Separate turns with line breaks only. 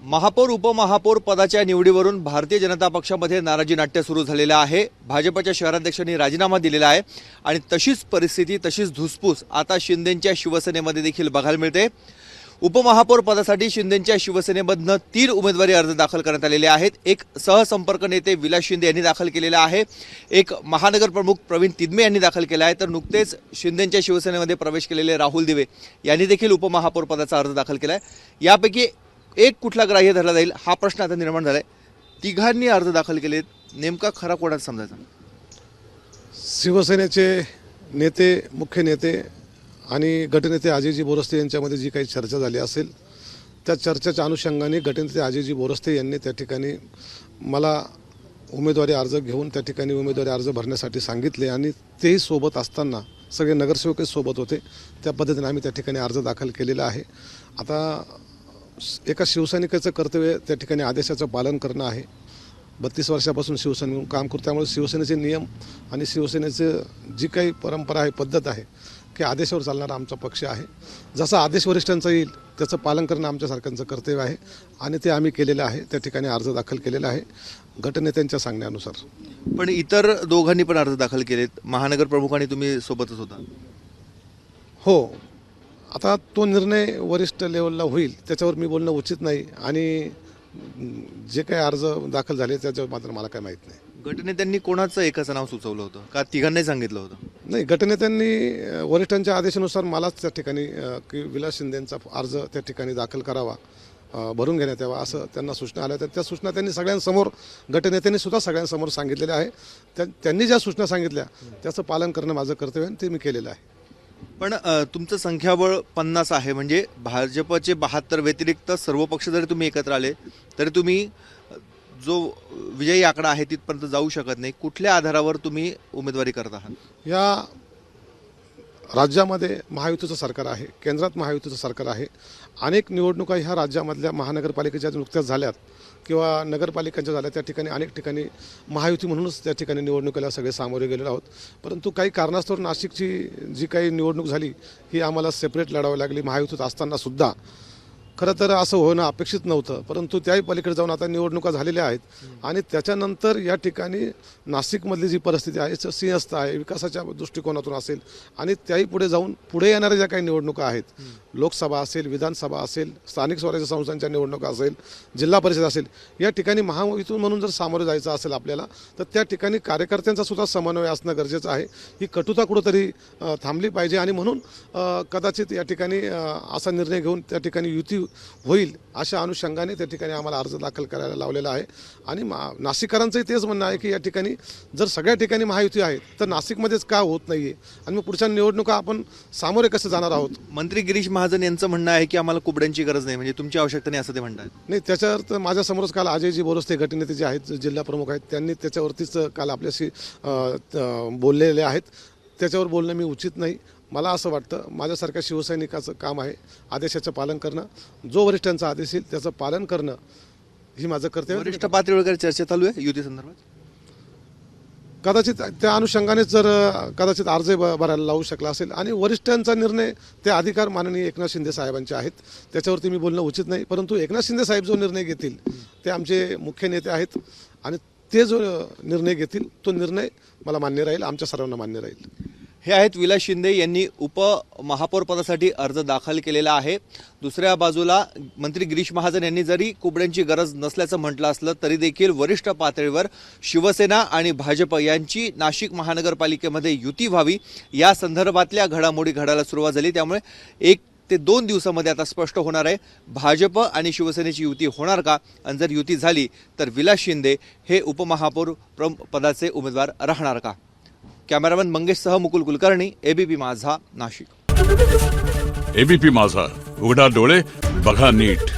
महापौर उपमहापौर पदाच्या निवडीवरून भारतीय जनता पक्षामध्ये नाराजी नाट्य सुरू झालेलं आहे। भाजपच्या शहराध्यक्षांनी राजीनामा दिलेला आहे आणि तशीच परिस्थिती तशीच धुसफूस आता शिंदेंच्या शिवसेनेमध्ये देखील बघायला मिळते। उपमहापौर पदासाठी शिंदेंच्या शिवसेनेमधनं 3 उमेदवारी अर्ज दाखल करण्यात आलेले आहेत। एक सहसंपर्क नेते विलास शिंदे यांनी दाखल केलेला आहे, एक महानगर प्रमुख प्रवीण तिदमे यांनी दाखल केला आहे, तर नुकतेच शिंदेंच्या शिवसेनेमध्ये प्रवेश केलेले राहुल दिवे यांनी देखील उपमहापौर पदाचा अर्ज दाखल केला आहे। यापैकी एक कुठला ग्राह्य धरला जाईल हा प्रश्न आता निर्माण झालाय। तिघांनी अर्ज दाखल केले, नेमका खरा कोणाचा समजायचा?
शिवसेनेचे नेते, मुख्य नेते आणि गटनेते अजयजी बोरस्ते यांच्यामध्ये जी काही चर्चा झाली असेल त्या चर्चेच्या अनुषंगाने गटनेते अजयजी बोरस्ते यांनी त्या ठिकाणी मला उमेदवारी अर्ज घेऊन त्या ठिकाणी उमेदवारी अर्ज भरण्यासाठी सांगितले आणि तेही सोबत असताना सगळे नगरसेवकही सोबत होते। त्या पद्धतीने आम्ही त्या ठिकाणी अर्ज दाखल केलेला आहे। आता एका शिवसैनिकाचं कर्तव्य त्या ठिकाणी आदेशाचं पालन करणं आहे। 32 वर्षापासून शिवसेनेतून काम करतो, त्यामुळे शिवसेनेचे नियम आणि शिवसेनेचं जी काही परंपरा आहे, पद्धत आहे की आदेशावर चालणारा आमचा पक्ष आहे। जसा आदेश वरिष्ठांचा येईल त्याचं पालन करणं आमच्यासारख्यांचं कर्तव्य आहे आणि ते आम्ही केलेलं आहे। त्या ठिकाणी अर्ज दाखल केलेला आहे गटनेत्यांच्या सांगण्यानुसार।
पण इतर दोघांनी पण अर्ज दाखल केलेत, महानगर प्रमुखांनी तुम्ही सोबतच होता?
हो, आता तो निर्णय वरिष्ठ लेवलला होईल, त्याच्यावर मी बोलणं उचित नाही आणि जे काही अर्ज दाखल झाले त्याच्यावर मात्र मला काय माहीत नाही।
गटनेत्यांनी कोणाचं एकाचं नाव सुचवलं होतं का तिघांनाही सांगितलं होतं?
नाही, गटनेत्यांनी वरिष्ठांच्या आदेशानुसार मलाच त्या ठिकाणी की विलास शिंदेंचा अर्ज त्या ठिकाणी दाखल करावा, भरून घेण्यात यावा असं त्यांना सूचना आल्या होत्या। त्या सूचना त्यांनी सगळ्यांसमोर, गटनेत्यांनी सुद्धा सगळ्यांसमोर सांगितलेल्या आहे। त्यांनी ज्या सूचना सांगितल्या त्याचं पालन करणं माझं कर्तव्य आहे, ते मी केलेलं आहे।
पण तुमचं संख्याबळ 50 आहे, म्हणजे भाजपचे 72 व्यतिरिक्त सर्व पक्ष जरी तुम्ही एकत्र आले तरी तुम्ही जो विजयी आकडा आहे तिथपर्यंत जाऊ शकत नाही। कुठल्या आधारावर तुम्ही उमेदवारी करत आहात?
या राज्यामध्ये महायुतीचं सरकार आहे, केंद्रात महायुतीचं सरकार आहे। अनेक निवडणुका ह्या राज्यामधल्या महानगरपालिकेच्या नुकत्याच झाल्यात किंवा नगरपालिकांच्या झाल्या, त्या ठिकाणी अनेक ठिकाणी महायुती म्हणूनच त्या ठिकाणी निवडणुकीला सगळे सामोरे गेलेलो आहोत। परंतु काही कारणास्तव नाशिकची जी काही निवडणूक झाली ही आम्हाला सेपरेट लढावी लागली महायुतीत असताना सुद्धा। खरं तर असं होणं अपेक्षित नव्हतं, परंतु त्याही पलीकडे जाऊन आता निवडणुका झालेल्या आहेत आणि त्याच्यानंतर या ठिकाणी नाशिकमधली जी परिस्थिती आहे सिंहस्थ आहे, विकासाच्या दृष्टिकोनातून असेल आणि त्याही पुढे जाऊन पुढे येणाऱ्या ज्या काही निवडणुका आहेत, लोकसभा असेल, विधानसभा असेल, स्थानिक स्वराज्य संस्थांच्या निवडणुका असेल, जिल्हा परिषद असेल, या ठिकाणी महायुतीतून म्हणून जर सामोरे जायचं असेल आपल्याला तर त्या ठिकाणी कार्यकर्त्यांचा सुद्धा समन्वय असणं गरजेचं आहे। ही कटुता कुठंतरी थांबली पाहिजे आणि म्हणून कदाचित या ठिकाणी असा निर्णय घेऊन त्या ठिकाणी युती होईल अशा अनुषंगाने त्या ठिकाणी आम्हाला अर्ज दाखल करायला लावलेला आहे। आणि नाशिककरांचंही तेच म्हणणं आहे की या ठिकाणी जर सगळ्या ठिकाणी महायुती आहे तर नाशिकमध्येच का होत नाहीये आणि मग पुढच्या निवडणुका आपण सामोरे कसे जाणार आहोत?
मंत्री गिरीश महाजन यांचं म्हणणं आहे की आम्हाला कुबड्यांची गरज नाही, म्हणजे तुमची आवश्यकता नाही असं ते म्हणतात।
नाही, त्याच्यावर तर माझ्यासमोरच काल अजयजी बोरस्ते गटनेते जे आहेत, जिल्हा प्रमुख आहेत, त्यांनी त्याच्यावरतीच काल आपल्याशी बोललेले आहेत। त्याच्यावर बोलणं मी उचित नाही। मला असं वाटतं माझ्यासारख्या शिवसैनिकाचं काम आहे आदेशाचं पालन करणं, जो वरिष्ठांचा आदेश येईल त्याचं पालन करणं ही माझं कर्तव्य।
वरिष्ठ पातळीवर वगैरे चर्चा चालू आहे युती संदर्भात?
कदाचित त्या अनुषंगानेच जर कदाचित अर्ज भरायला लावू शकला असेल आणि वरिष्ठांचा निर्णय ते अधिकार माननीय एकनाथ शिंदे साहेबांचे आहेत, त्याच्यावरती मी बोलणं उचित नाही। परंतु एकनाथ शिंदे साहेब जो निर्णय घेतील ते आमचे मुख्य नेते आहेत आणि ते जो निर्णय घेतील तो निर्णय मला मान्य राहील, आमच्या सर्वांना मान्य राहील।
हे आहेत विलास शिंदे यांनी उपमहापौर पदासाठी अर्ज दाखल केलेला आहे। दुसऱ्या बाजूला मंत्री गिरीश महाजन यांनी जरी कुबड्यांची गरज नसल्याचं म्हटलं असलं तरी देखील वरिष्ठ पातळीवर शिवसेना आणि भाजप यांची नाशिक महानगरपालिकेमध्ये युती व्हावी या संदर्भातल्या घडामोडी घडायला सुरुवात झाली। त्यामुळे 1 ते 2 दिवसामध्ये आता स्पष्ट होणार आहे भाजप आणि शिवसेनेची युती होणार का, आणि जर युती झाली तर विलास शिंदे हे उपमहापौर पदाचे उमेदवार राहणार का? कॅमेरामॅन मंगेशसह मुकुल कुलकर्णी, एबीपी माझा, नाशिक।
एबीपी माझा, उघडा डोळे बघा नीट।